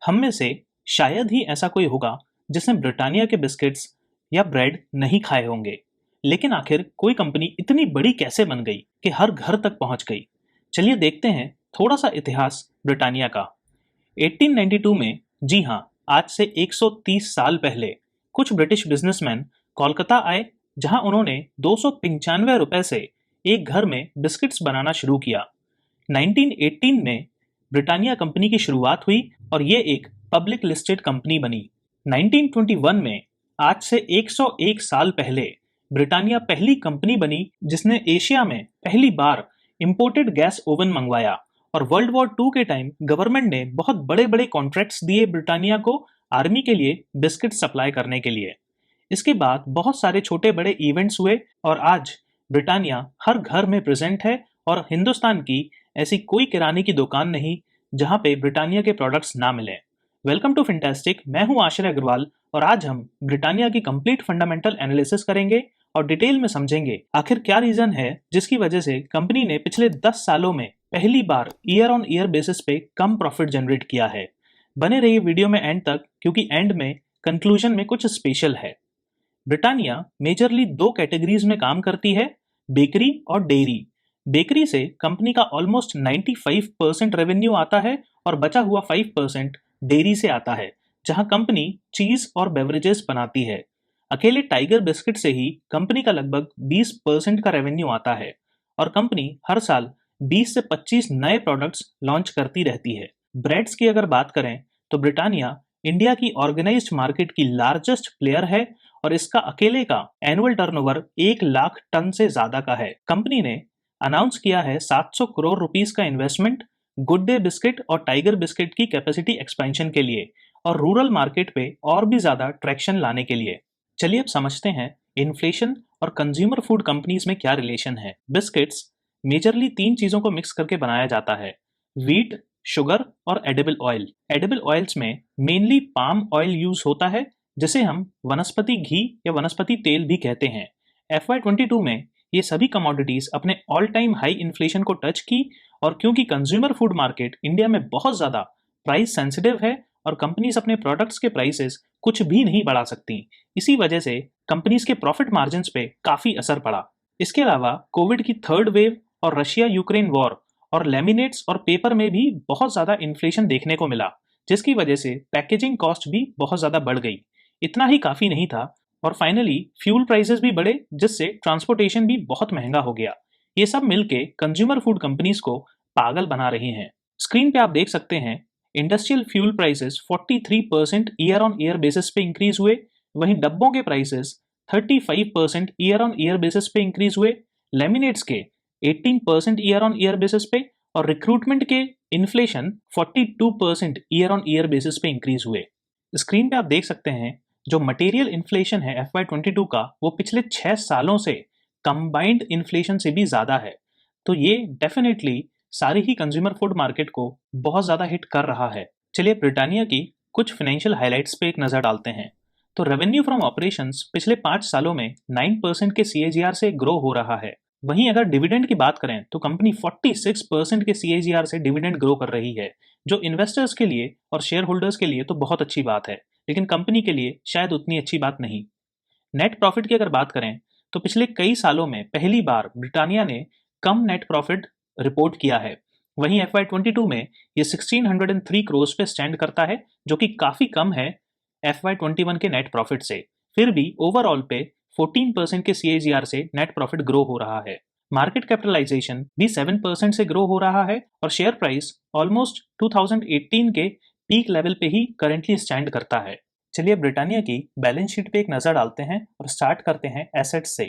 हम में से शायद ही ऐसा कोई होगा जिसने ब्रिटानिया के बिस्किट्स या ब्रेड नहीं खाए होंगे। लेकिन आखिर कोई कंपनी इतनी बड़ी कैसे बन गई कि हर घर तक पहुंच गई? चलिए देखते हैं थोड़ा सा इतिहास ब्रिटानिया का। 1892 में, जी हाँ, आज से 130 साल पहले कुछ ब्रिटिश बिजनेसमैन कोलकाता आए, जहां उन्होंने 295 रुपए से एक घर में बिस्किट्स बनाना शुरू किया। 1918 में ब्रिटानिया कंपनी की शुरुआत हुई और ये एक पब्लिक लिस्टेड कंपनी बनी। 1921 में, आज से 101 साल पहले, ब्रिटानिया पहली कंपनी बनी जिसने एशिया में पहली बार इंपोर्टेड गैस ओवन मंगवाया। और वर्ल्ड वॉर टू के टाइम गवर्नमेंट ने बहुत बड़े बड़े कॉन्ट्रैक्ट्स दिए ब्रिटानिया को आर्मी के लिए बिस्किट सप्लाई करने के लिए। इसके बाद बहुत सारे छोटे बड़े इवेंट्स हुए और आज ब्रिटानिया हर घर में प्रेजेंट है और हिंदुस्तान की ऐसी कोई किराने की दुकान नहीं जहां पे ब्रिटानिया के प्रोडक्ट्स ना मिलें। वेलकम टू फिंटेस्टिक, मैं हूं आश्रय अग्रवाल और आज हम ब्रिटानिया की कंप्लीट फंडामेंटल एनालिसिस करेंगे और डिटेल में समझेंगे आखिर क्या रीजन है जिसकी वजह से कंपनी ने पिछले 10 सालों में पहली बार ईयर ऑन ईयर बेसिस पे कम प्रॉफिट जनरेट किया है। बने रहिए वीडियो में एंड तक, क्योंकि एंड में कंक्लूजन में कुछ स्पेशल है। ब्रिटानिया मेजरली दो कैटेगरीज में काम करती है, बेकरी और डेयरी। बेकरी से कंपनी का ऑलमोस्ट 95% रेवेन्यू आता है और बचा हुआ 5% डेयरी से आता है, जहां कंपनी चीज और बेवरेजेस बनाती है। अकेले टाइगर बिस्किट से ही कंपनी का लगभग 20% का रेवेन्यू आता है और कंपनी हर साल 20 से 25 नए प्रोडक्ट्स लॉन्च करती रहती है। ब्रेड्स की अगर बात करें तो ब्रिटानिया इंडिया की ऑर्गेनाइज्ड मार्केट की लार्जेस्ट प्लेयर है और इसका अकेले का एनुअल टर्नओवर 1 लाख टन से ज्यादा का है। कंपनी ने अनाउंस किया है 700 करोड़ रुपीस का इन्वेस्टमेंट गुड डे बिस्किट और टाइगर बिस्किट की कैपेसिटी एक्सपेंशन के लिए और रूरल मार्केट पे और भी ज्यादा ट्रैक्शन लाने के लिए। चलिए अब समझते हैं इन्फ्लेशन और कंज्यूमर फूड कंपनीज में क्या रिलेशन है। बिस्किट्स मेजरली 3 चीजों को मिक्स करके बनाया जाता है, व्हीट, शुगर और एडिबल ऑयल। एडिबल ऑयल्स में मेनली पाम ऑयल यूज होता है, जिसे हम वनस्पति घी या वनस्पति तेल भी कहते हैं। FY22 में ये सभी कमोडिटीज अपने ऑल टाइम हाई इन्फ्लेशन को टच की और क्योंकि कंज्यूमर फूड मार्केट इंडिया में बहुत ज्यादा प्राइस सेंसिटिव है और कंपनीज अपने प्रोडक्ट्स के प्राइसेस कुछ भी नहीं बढ़ा सकती, इसी वजह से कंपनीज के प्रॉफिट मार्जिन्स पे काफी असर पड़ा। इसके अलावा कोविड की थर्ड वेव और रशिया यूक्रेन वॉर और लेमिनेट्स और पेपर में भी बहुत ज्यादा इन्फ्लेशन देखने को मिला, जिसकी वजह से पैकेजिंग कॉस्ट भी बहुत ज्यादा बढ़ गई। इतना ही काफी नहीं था और फाइनली फ्यूल प्राइसेस भी बढ़े, जिससे ट्रांसपोर्टेशन भी बहुत महंगा हो गया। ये सब मिलके कंज्यूमर फूड कंपनीज को पागल बना रही हैं। स्क्रीन पे आप देख सकते हैं industrial fuel prices 43% year on year basis पे इंक्रीज हुए, वहीं डब्बों के prices 35% year on year basis पे इंक्रीज हुए, लेमिनेट्स के 18% ईयर ऑन ईयर बेसिस पे और रिक्रूटमेंट के inflation 42% year on year basis पे इंक्रीज हुए। स्क्रीन पे आप देख सकते हैं जो मटेरियल इन्फ्लेशन है FY22 का, वो पिछले 6 सालों से कंबाइंड इन्फ्लेशन से भी ज्यादा है। तो ये डेफिनेटली सारी ही कंज्यूमर फूड मार्केट को बहुत ज्यादा हिट कर रहा है। चलिए ब्रिटानिया की कुछ फाइनेंशियल हाइलाइट्स पे एक नजर डालते हैं। तो रेवेन्यू फ्रॉम ऑपरेशंस पिछले 5 सालों में 9% के CAGR से ग्रो हो रहा है। वहीं अगर डिविडेंड की बात करें तो कंपनी 46% के CAGR से डिविडेंड ग्रो कर रही है, जो इन्वेस्टर्स के लिए और शेयर होल्डर्स के लिए तो बहुत अच्छी बात है, लेकिन कंपनी के लिए शायद उतनी अच्छी बात नहीं। नेट प्रॉफिट की अगर बात करें तो पिछले कई सालों में पहली बार ब्रिटानिया ने कम नेट प्रॉफिट रिपोर्ट किया है। वहीं FY22 में ये 1603 करोड़ पे स्टैंड करता है, जो कि काफी कम है FY21 के नेट प्रॉफिट से। फिर भी ओवरऑल पे 14% के CAGR से नेट प्रॉफिट ग्रो हो रहा है। मार्केट कैपिटलाइजेशन भी 7% से ग्रो हो रहा है और शेयर प्राइस ऑलमोस्ट 2018 के पीक लेवल पे ही करेंटली स्टैंड करता है। चलिए ब्रिटानिया की बैलेंस शीट पे एक नजर डालते हैं और स्टार्ट करते हैं एसेट्स से।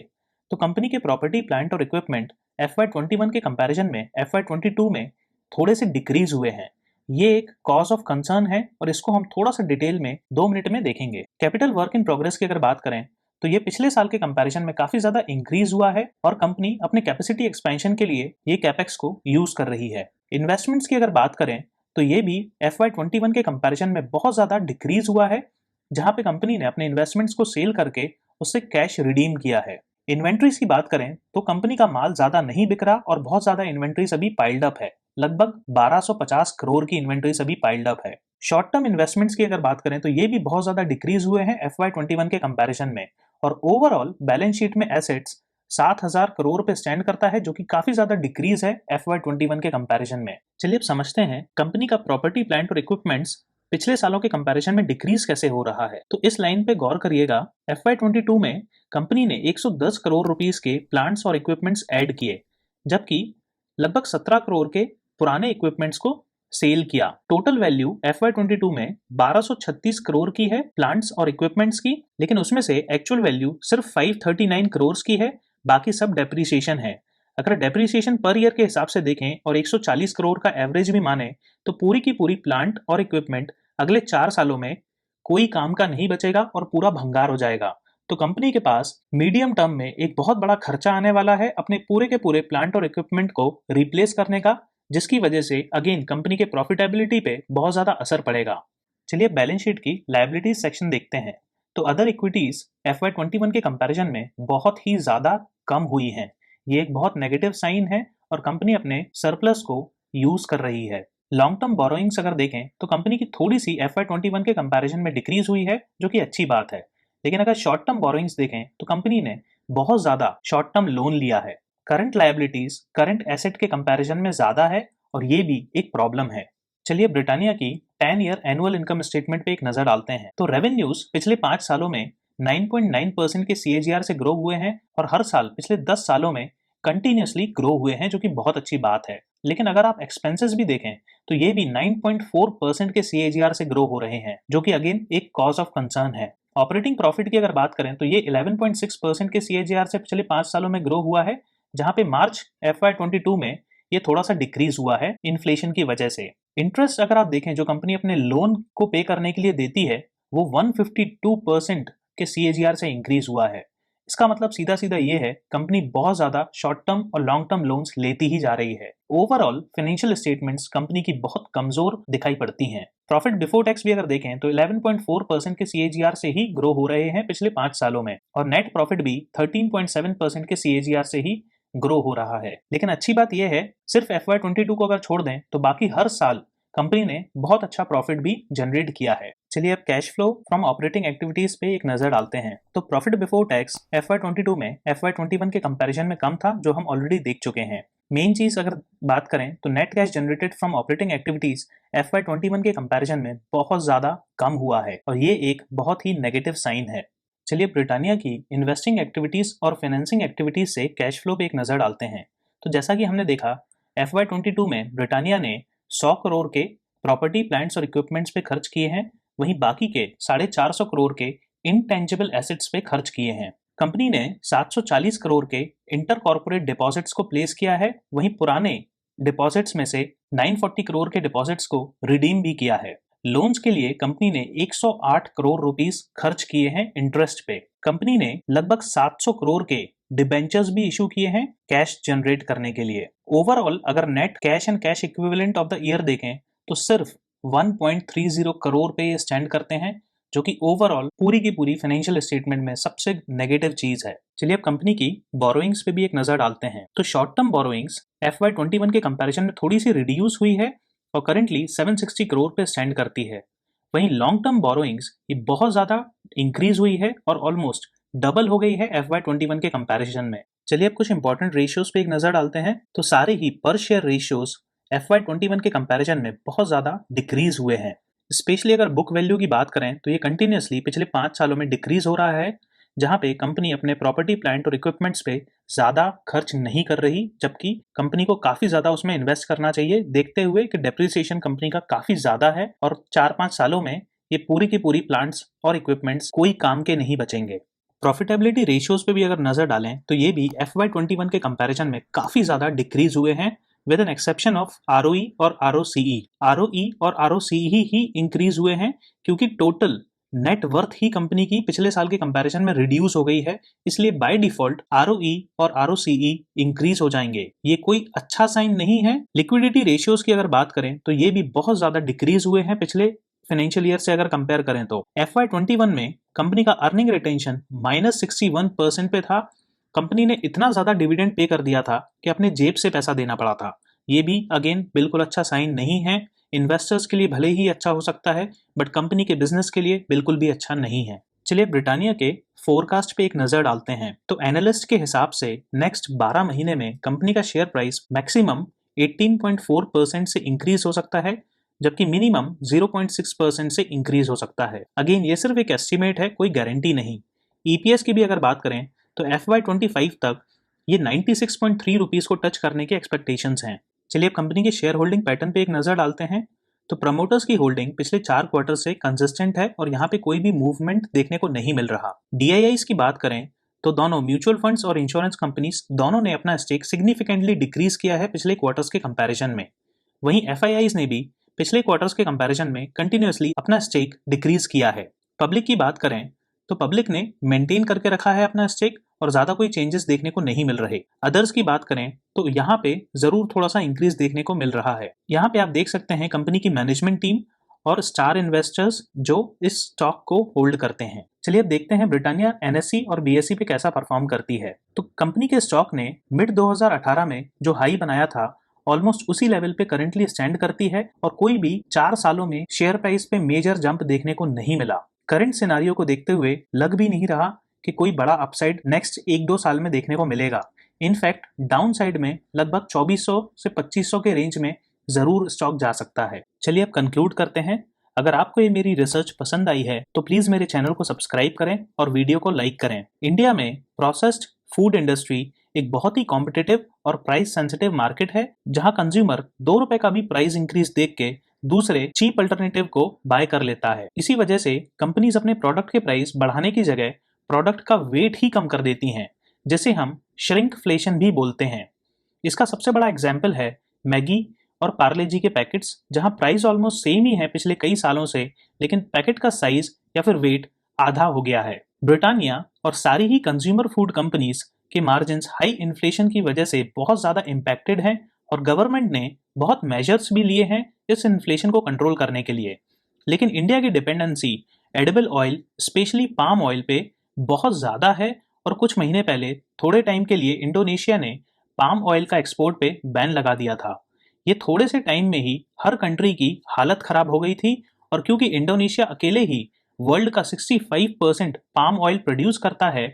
तो कंपनी के प्रॉपर्टी, प्लांट और इक्विपमेंट FY21 के कंपैरिजन में FY22 में थोड़े से डिक्रीज हुए हैं। ये एक कॉज ऑफ कंसर्न है और इसको हम थोड़ा सा डिटेल में 2 मिनट में देखेंगे। कैपिटल वर्क इन प्रोग्रेस की अगर बात करें तो ये पिछले साल के कंपैरिजन में काफी ज्यादा इंक्रीज हुआ है और कंपनी अपने कैपेसिटी एक्सपेंशन के लिए ये कैपेक्स को यूज कर रही है। इन्वेस्टमेंट्स की अगर बात करें तो ये भी FY21 के कंपैरिजन में बहुत ज्यादा डिक्रीज हुआ है, जहां पे कंपनी ने अपने इन्वेस्टमेंट्स को सेल करके उससे कैश रिडीम किया है। इन्वेंट्रीज की बात करें तो कंपनी का माल ज्यादा नहीं बिक रहा और बहुत ज्यादा इन्वेंट्रीज अभी पाइल्ड अप है। लगभग 1250 करोड़ की इन्वेंट्रीज अभी पाइल्ड अप है। शॉर्ट टर्म इन्वेस्टमेंट्स की अगर बात करें तो ये भी बहुत ज्यादा डिक्रीज हुए हैं FY21 के कंपैरिजन में, और ओवरऑल बैलेंस शीट में एसेट्स 7000 करोड़ पे स्टैंड करता है, जो कि काफी ज्यादा डिक्रीज है FY21 के कंपैरिजन में। चलिए अब समझते हैं कंपनी का प्रॉपर्टी प्लांट और इक्विपमेंट्स पिछले सालों के कंपैरिजन में डिक्रीज कैसे हो रहा है। तो इस लाइन पे गौर करिएगा, FY22 में कंपनी ने 110 करोड़ रुपीस के प्लांट्स और इक्विपमेंट्स ऐड किए, जबकि लगभग 17 करोड़ के पुराने इक्विपमेंट्स को सेल किया। टोटल वैल्यू FY22 में 1236 करोड़ की है प्लांट्स और इक्विपमेंट्स की, लेकिन उसमें से एक्चुअल वैल्यू सिर्फ 539 करोड़ की है, बाकी सब डेप्रिसिएशन है। अगर डेप्रिसिएशन पर ईयर के हिसाब से देखें और 140 करोड़ का एवरेज भी माने, तो पूरी की पूरी प्लांट और इक्विपमेंट अगले 4 सालों में कोई काम का नहीं बचेगा और पूरा भंगार हो जाएगा। तो कंपनी के पास मीडियम टर्म में एक बहुत बड़ा खर्चा आने वाला है अपने पूरे के पूरे प्लांट और इक्विपमेंट को रिप्लेस करने का, जिसकी वजह से अगेन कंपनी के प्रॉफिटेबिलिटी पे बहुत ज्यादा असर पड़ेगा। चलिए बैलेंस शीट की लायबिलिटीज सेक्शन देखते हैं। तो अदर इक्विटीज FY21 के कंपैरिजन में बहुत ही ज्यादा कम हुई हैं। ये एक बहुत नेगेटिव साइन है और कंपनी अपने सरप्लस को यूज कर रही है। लॉन्ग टर्म बोरोइंग्स अगर देखें तो कंपनी की थोड़ी सी FY21 के कंपैरिजन में डिक्रीज हुई है, जो कि अच्छी बात है। लेकिन अगर शॉर्ट टर्म बोरोइंग्स देखें तो कंपनी ने बहुत ज्यादा शॉर्ट टर्म लोन लिया है। करंट लायबिलिटीज करंट एसेट के कंपैरिजन में ज्यादा है और ये भी एक प्रॉब्लम है। चलिए ब्रिटानिया की 10 ईयर एनुअल इनकम स्टेटमेंट पे एक नजर डालते हैं। तो रेवेन्यूज पिछले 5 सालों में 9.9% के CAGR से ग्रो हुए हैं और हर साल पिछले 10 सालों में कंटिन्यूसली ग्रो हुए हैं, जो कि बहुत अच्छी बात है। लेकिन अगर आप एक्सपेंसेस भी देखें तो ये भी 9.4% के CAGR से ग्रो हो रहे हैं, जो कि अगेन एक कॉज ऑफ कंसर्न है। ऑपरेटिंग प्रॉफिट की अगर बात करें तो ये 11.6% के CAGR से पिछले 5 सालों में ग्रो हुआ है, जहां पे मार्च FY22 में ये थोड़ा सा डिक्रीज हुआ है इन्फ्लेशन की वजह से। इंटरेस्ट अगर आप देखें जो कंपनी अपने लोन को पे करने के लिए देती है, वो 152% के CAGR से इंक्रीज हुआ है। इसका मतलब सीधा सीधा ये है कंपनी बहुत ज्यादा शॉर्ट टर्म और लॉन्ग टर्म लोन्स लेती ही जा रही है। ओवरऑल फाइनेंशियल स्टेटमेंट्स कंपनी की बहुत कमजोर दिखाई पड़ती हैं। प्रॉफिट बिफोर टैक्स भी अगर देखें तो 11.4% के CAGR से ही ग्रो हो रहे हैं पिछले 5 सालों में, और नेट प्रॉफिट भी 13.7% के CAGR से ही ग्रो हो रहा है। लेकिन अच्छी बात यह है, सिर्फ FY22 को अगर छोड़ दें तो बाकी हर साल कंपनी ने बहुत अच्छा प्रॉफिट भी जनरेट किया है। चलिए अब cash flow from operating activities पे एक नजर डालते हैं। तो प्रॉफिट बिफोर टैक्स FY22 में FY21 के कंपैरिजन में कम था, जो हम ऑलरेडी देख चुके हैं। मेन चीज अगर बात करें तो net cash generated from operating activities FY21 के कंपैरिजन में बहुत ज्यादा कम हुआ है, और ये एक बहुत ही नेगेटिव साइन है। चलिए ब्रिटानिया की इन्वेस्टिंग एक्टिविटीज और फाइनेंसिंग एक्टिविटीज से कैश फ्लो पे एक नजर डालते हैं। तो जैसा कि हमने देखा, FY22 में ब्रिटानिया ने 100 करोड़ के प्रॉपर्टी प्लांट्स और इक्विपमेंट्स पे खर्च किए हैं, वहीं बाकी के 450 करोड़ के इनटेंजिबल एसेट्स पे खर्च किए हैं। कंपनी ने 740 करोड़ के इंटर कॉर्पोरेट डिपॉजिट्स को प्लेस किया है, वहीं पुराने डिपॉजिट्स में से 940 करोड़ के डिपॉजिट्स को रिडीम भी किया है। लोन्स के लिए कंपनी ने 108 करोड़ रुपीस खर्च किए हैं इंटरेस्ट पे। कंपनी ने लगभग 700 करोड़ के डिबेंचर्स भी इशू किए हैं कैश जनरेट करने के लिए। ओवरऑल अगर net cash and cash equivalent of the year देखें तो सिर्फ 1.30 करोड़ पे ये स्टैंड करते हैं, जो कि ओवरऑल पूरी की पूरी फाइनेंशियल स्टेटमेंट में सबसे नेगेटिव चीज है। चलिए अब कंपनी की बोरोइंग्स पे भी एक नजर डालते हैं। तो शॉर्ट टर्म बोरोइंग्स FY21 के कंपैरिजन में थोड़ी सी रिड्यूस हुई है और करेंटली 760 करोड़ पे स्टैंड करती है। वहीं लॉन्ग टर्म बोरोइंग्स ये बहुत ज्यादा इंक्रीज हुई है और ऑलमोस्ट डबल हो गई है FY21 के कंपैरिजन में। चलिए अब कुछ इंपॉर्टेंट रेशियोज पे एक नजर डालते हैं। तो सारे ही पर शेयर रेशियोज FY21 के कंपैरिजन में बहुत ज्यादा डिक्रीज हुए हैं। स्पेशली अगर बुक वैल्यू की बात करें तो ये कंटिन्यूसली पिछले 5 सालों में डिक्रीज हो रहा है, जहां पे कंपनी अपने प्रॉपर्टी प्लांट और इक्विपमेंट्स पे ज्यादा खर्च नहीं कर रही, जबकि कंपनी को काफी ज्यादा उसमें इन्वेस्ट करना चाहिए, देखते हुए कि डेप्रिसिएशन कंपनी का काफी ज्यादा है और 4-5 सालों में ये पूरी की पूरी प्लांट्स और इक्विपमेंट्स कोई काम के नहीं बचेंगे। प्रॉफिटेबिलिटी रेशियोज पे भी अगर नजर डालें तो ये भी FY21 के कंपैरिजन में काफी ज्यादा डिक्रीज हुए हैं, with an exception of ROE और ROCE। ROE और ROCE ही इंक्रीज हुए हैं क्योंकि टोटल नेट वर्थ ही कंपनी की पिछले साल के कंपैरिजन में रिड्यूस हो गई है, इसलिए बाय डिफॉल्ट ROE और ROCE इंक्रीज हो जाएंगे। ये कोई अच्छा साइन नहीं है। लिक्विडिटी रेशियोज की अगर बात करें तो ये भी बहुत ज्यादा डिक्रीज हुए हैं पिछले फाइनेंशियल ईयर से अगर कंपेयर करें तो। FY21 में कंपनी का अर्निंग रिटेंशन -61% पे था। कंपनी ने इतना ज्यादा डिविडेंड पे कर दिया था कि अपने जेब से पैसा देना पड़ा था, ये भी अगेन बिल्कुल अच्छा साइन नहीं है। इन्वेस्टर्स के लिए भले ही अच्छा हो सकता है, बट कंपनी के बिजनेस के लिए बिल्कुल भी अच्छा नहीं है। चलिए ब्रिटानिया के फोरकास्ट पे एक नजर डालते हैं। तो एनालिस्ट के हिसाब से नेक्स्ट 12 महीने में कंपनी का शेयर प्राइस मैक्सिमम 18.4% से इंक्रीज हो सकता है, जबकि मिनिमम 0.6% से इंक्रीज हो सकता है। अगेन ये सिर्फ एक एस्टिमेट है, कोई गारंटी नहीं। ईपीएस की भी अगर बात करें तो FY25 तक ये 96.3 रुपीज को टच करने के एक्सपेक्टेशंस हैं। चलिए अब कंपनी के शेयर होल्डिंग पैटर्न पे एक नजर डालते हैं। तो प्रमोटर्स की होल्डिंग पिछले 4 क्वार्टर से कंसिस्टेंट है और यहाँ पे कोई भी मूवमेंट देखने को नहीं मिल रहा। डीआईआईस की बात करें तो दोनों म्यूचुअल फंड्स और इंश्योरेंस कंपनीज दोनों ने अपना स्टेक सिग्निफिकेंटली डिक्रीज किया है पिछले क्वार्टर्स के कंपैरिजन में। वहीं एफआईआईस ने भी पिछले क्वार्टर्स के कंपैरिजन में कंटिन्यूअसली अपना स्टेक डिक्रीज किया है। पब्लिक की बात करें तो पब्लिक ने मेंटेन करके रखा है अपना स्टेक और ज्यादा कोई चेंजेस देखने को नहीं मिल रहे। अदर्स की बात करें तो यहाँ पे जरूर थोड़ा सा इंक्रीज देखने को मिल रहा है। यहाँ पे आप देख सकते हैं कंपनी की मैनेजमेंट टीम और स्टार इन्वेस्टर्स जो इस स्टॉक को होल्ड करते हैं। चलिए अब देखते हैं ब्रिटानिया एनएससी और बीएसई पे कैसा परफॉर्म करती है। तो कंपनी के स्टॉक ने मिड 2018 में जो हाई बनाया था ऑलमोस्ट उसी लेवल पे करंटली स्टैंड करती है और कोई भी 4 सालों में शेयर प्राइस पे मेजर जंप देखने को नहीं मिला। करंट सिनारियो को देखते हुए लग भी नहीं रहा कि कोई बड़ा अपसाइड नेक्स्ट 1-2 साल में देखने को मिलेगा। इनफैक्ट डाउन साइड में लगभग 2400 से 2500 के रेंज में जरूर स्टॉक जा सकता है। चलिए अब कंक्लूड करते हैं। अगर आपको ये मेरी रिसर्च पसंद आई है तो प्लीज मेरे चैनल को सब्सक्राइब करें और वीडियो को लाइक करें। इंडिया में प्रोसेस्ड फूड इंडस्ट्री एक बहुत ही कॉम्पिटिटिव और प्राइस सेंसिटिव मार्केट है, जहां कंज्यूमर 2 रुपए का भी प्राइस इंक्रीज देख के दूसरे चीप अल्टरनेटिव को बाय कर लेता है। इसी वजह से कंपनीज अपने प्रोडक्ट के प्राइस बढ़ाने की जगह प्रोडक्ट का वेट ही कम कर देती हैं, जिसे हम श्रिंकफ्लेशन भी बोलते हैं। इसका सबसे बड़ा एग्जाम्पल है मैगी और पार्ले जी के पैकेट्स, जहां प्राइस ऑलमोस्ट सेम ही है पिछले कई सालों से, लेकिन पैकेट का साइज या फिर वेट आधा हो गया है। ब्रिटानिया और सारी ही कंज्यूमर फूड कंपनीज के मार्जिन्स हाई इन्फ्लेशन की वजह से बहुत ज़्यादा इम्पैक्टेड हैं और गवर्नमेंट ने बहुत मेजर्स भी लिए हैं इस इन्फ्लेशन को कंट्रोल करने के लिए। लेकिन इंडिया की dependency edible oil specially palm oil पे बहुत ज़्यादा है और कुछ महीने पहले थोड़े टाइम के लिए इंडोनेशिया ने पाम ऑयल का एक्सपोर्ट पे बैन लगा दिया था। ये थोड़े से टाइम में ही हर कंट्री की हालत खराब हो गई थी और क्योंकि इंडोनेशिया अकेले ही वर्ल्ड का 65% पाम ऑयल प्रोड्यूस करता है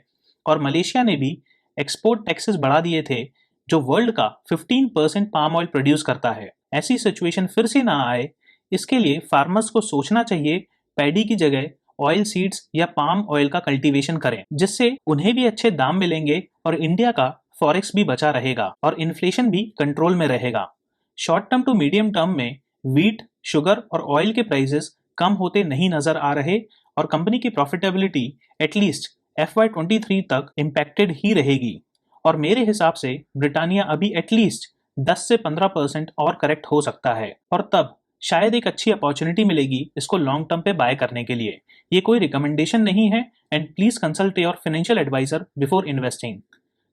और मलेशिया ने भी एक्सपोर्ट टैक्सेस बढ़ा दिए थे जो वर्ल्ड का 15% पाम ऑयल प्रोड्यूस करता है। ऐसी सिचुएशन फिर से ना आए, इसके लिए फार्मर्स को सोचना चाहिए पैडी की जगह ऑयल सीड्स या पाम ऑयल का कल्टीवेशन करें, जिससे उन्हें भी अच्छे दाम मिलेंगे और इंडिया का फॉरेक्स भी बचा रहेगा और इन्फ्लेशन भी कंट्रोल में रहेगा। Short term to medium term में व्हीट, शुगर और ऑयल के प्राइसेस कम होते नहीं नजर आ रहे और कंपनी की प्रॉफिटेबिलिटी एटलीस्ट FY23 तक इम्पैक्टेड ही रहेगी और मेरे हिसाब से ब्रिटानिया अभी एटलीस्ट 10 से 15% और करेक्ट हो सकता है और तब शायद एक अच्छी अपॉर्चुनिटी मिलेगी इसको लॉन्ग टर्म पे बाय करने के लिए। ये कोई रिकमेंडेशन नहीं है and please consult your financial advisor before investing.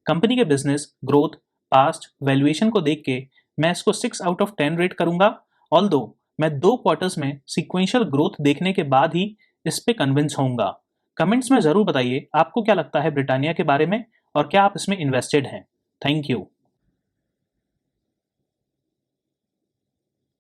Company के बिजनेस ग्रोथ, पास्ट, वैल्यूएशन को देख के मैं इसको 6 आउट ऑफ 10 रेट करूंगा। ऑल्दो मैं 2 क्वार्टर्स में सीक्वेंशियल ग्रोथ देखने के बाद ही इस पे कन्विंस होऊंगा। कमेंट्स में जरूर बताइए आपको क्या लगता है ब्रिटानिया के बारे में और क्या आप इसमें इन्वेस्टेड हैं। Thank you.